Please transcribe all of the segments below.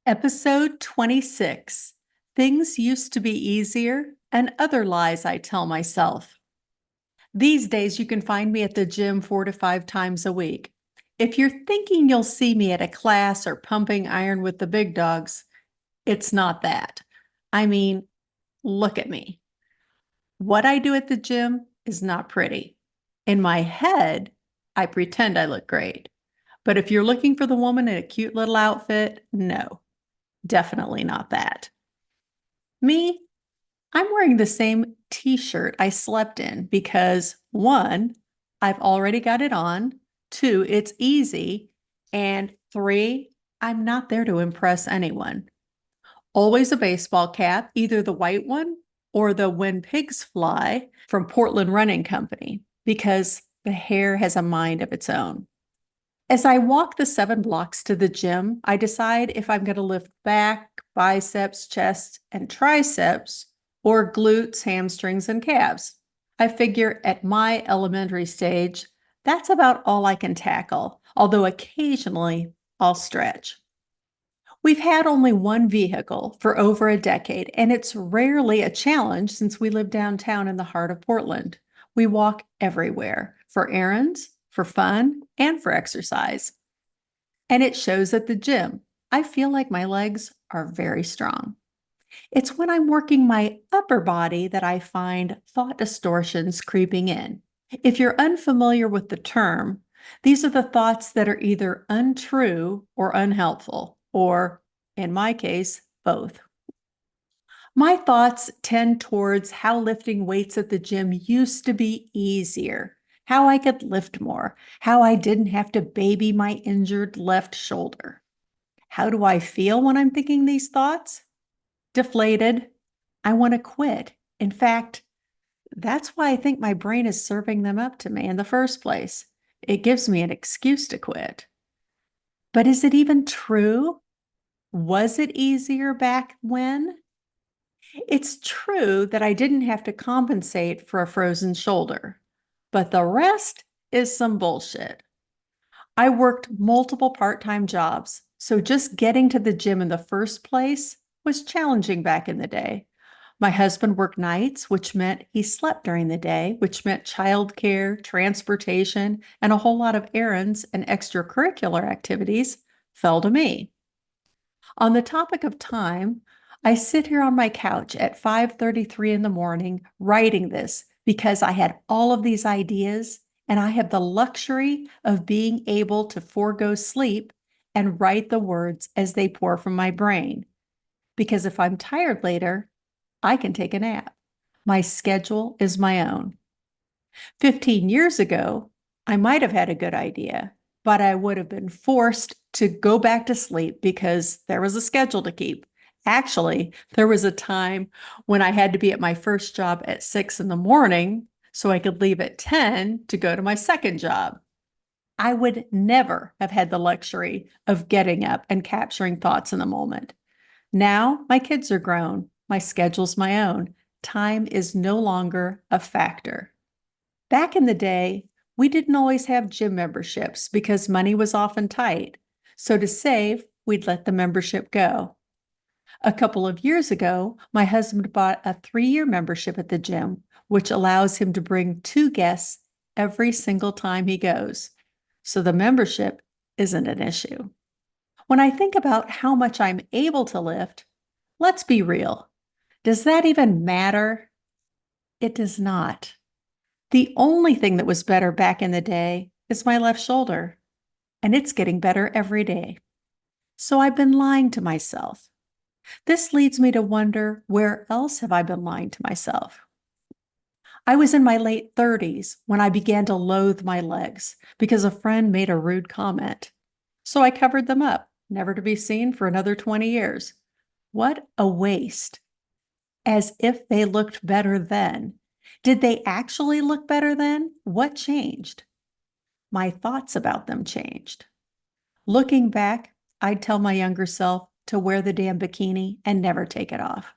Episode 26. Things used to be easier and other lies I tell myself. These days, you can find me at the gym 4 to 5 times a week. If you're thinking you'll see me at a class or pumping iron with the big dogs, it's not that. I mean, look at me. What I do at the gym is not pretty. In my head, I pretend I look great. But if you're looking for the woman in a cute little outfit, no. Definitely not that. Me, I'm wearing the same t-shirt I slept in because one, I've already got it on. Two, it's easy. And three, I'm not there to impress anyone. Always a baseball cap, either the white one or the When Pigs Fly from Portland Running Company, because the hair has a mind of its own. As I walk the 7 blocks to the gym, I decide if I'm going to lift back, biceps, chest, and triceps, or glutes, hamstrings, and calves. I figure at my elementary stage, that's about all I can tackle, although occasionally I'll stretch. We've had only one vehicle for over a decade, and it's rarely a challenge since we live downtown in the heart of Portland. We walk everywhere for errands, for fun, and for exercise. And it shows at the gym. I feel like my legs are very strong. It's when I'm working my upper body that I find thought distortions creeping in. If you're unfamiliar with the term, these are the thoughts that are either untrue or unhelpful, or in my case, both. My thoughts tend towards how lifting weights at the gym used to be easier, how I could lift more, how I didn't have to baby my injured left shoulder. How do I feel when I'm thinking these thoughts? Deflated. I want to quit. In fact, that's why I think my brain is serving them up to me in the first place. It gives me an excuse to quit. But is it even true? Was it easier back when? It's true that I didn't have to compensate for a frozen shoulder, but the rest is some bullshit. I worked multiple part-time jobs, so just getting to the gym in the first place was challenging back in the day. My husband worked nights, which meant he slept during the day, which meant childcare, transportation, and a whole lot of errands and extracurricular activities fell to me. On the topic of time, I sit here on my couch at 5:33 in the morning writing this because I had all of these ideas and I have the luxury of being able to forego sleep and write the words as they pour from my brain. Because if I'm tired later, I can take a nap. My schedule is my own. 15 years ago, I might have had a good idea, but I would have been forced to go back to sleep because there was a schedule to keep. Actually, there was a time when I had to be at my first job at 6 in the morning so I could leave at 10 to go to my second job. I would never have had the luxury of getting up and capturing thoughts in the moment. Now my kids are grown. My schedule's my own. Time is no longer a factor. Back in the day, we didn't always have gym memberships because money was often tight. So to save, we'd let the membership go. A couple of years ago, my husband bought a 3-year membership at the gym, which allows him to bring 2 guests every single time he goes. So the membership isn't an issue. When I think about how much I'm able to lift, let's be real. Does that even matter? It does not. The only thing that was better back in the day is my left shoulder, and it's getting better every day. So I've been lying to myself. This leads me to wonder, where else have I been lying to myself? I was in my late 30s when I began to loathe my legs because a friend made a rude comment. So I covered them up, never to be seen for another 20 years. What a waste. As if they looked better then. Did they actually look better then? What changed? My thoughts about them changed. Looking back, I'd tell my younger self to wear the damn bikini and never take it off.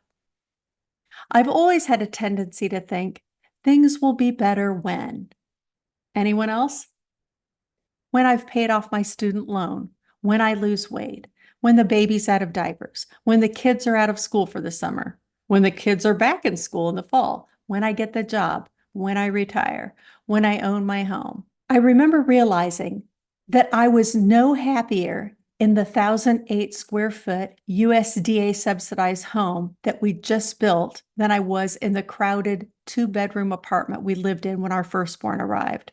I've always had a tendency to think things will be better when. Anyone else? When I've paid off my student loan, when I lose weight, when the baby's out of diapers, when the kids are out of school for the summer, when the kids are back in school in the fall, when I get the job, when I retire, when I own my home. I remember realizing that I was no happier in the 1,008 square foot USDA subsidized home that we just built than I was in the crowded 2-bedroom apartment we lived in when our firstborn arrived.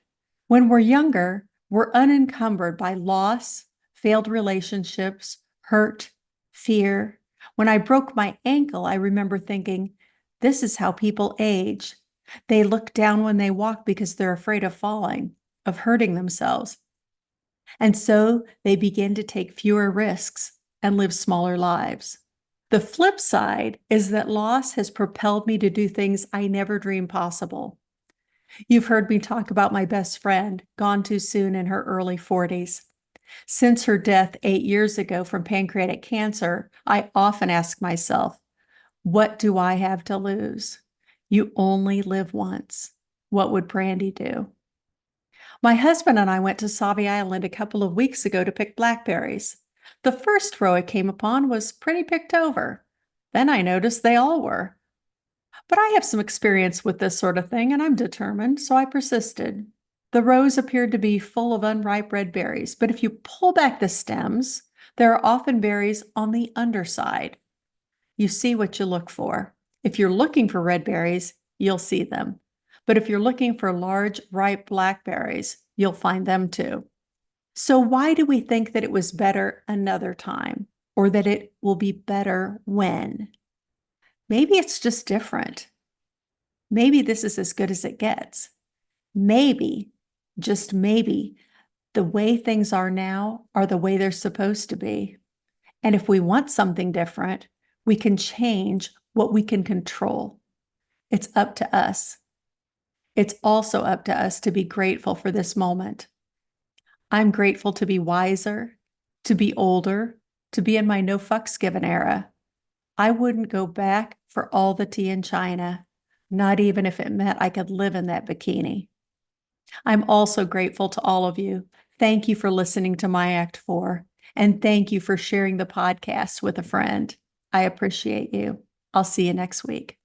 When we're younger, we're unencumbered by loss, failed relationships, hurt, fear. When I broke my ankle, I remember thinking, this is how people age. They look down when they walk because they're afraid of falling, of hurting themselves. And so they begin to take fewer risks and live smaller lives. The flip side is that loss has propelled me to do things I never dreamed possible. You've heard me talk about my best friend, gone too soon in her early 40s. Since her death 8 years ago from pancreatic cancer, I often ask myself, what do I have to lose? You only live once. What would Brandy do? My husband and I went to Sauvie Island a couple of weeks ago to pick blackberries. The first row I came upon was pretty picked over. Then I noticed they all were. But I have some experience with this sort of thing, and I'm determined, so I persisted. The rows appeared to be full of unripe red berries, but if you pull back the stems, there are often berries on the underside. You see what you look for. If you're looking for red berries, you'll see them. But if you're looking for large, ripe blackberries, you'll find them too. So why do we think that it was better another time, or that it will be better when? Maybe it's just different. Maybe this is as good as it gets. Maybe, just maybe, the way things are now are the way they're supposed to be. And if we want something different, we can change what we can control. It's up to us. It's also up to us to be grateful for this moment. I'm grateful to be wiser, to be older, to be in my no fucks given era. I wouldn't go back for all the tea in China, not even if it meant I could live in that bikini. I'm also grateful to all of you. Thank you for listening to My Act 4, and thank you for sharing the podcast with a friend. I appreciate you. I'll see you next week.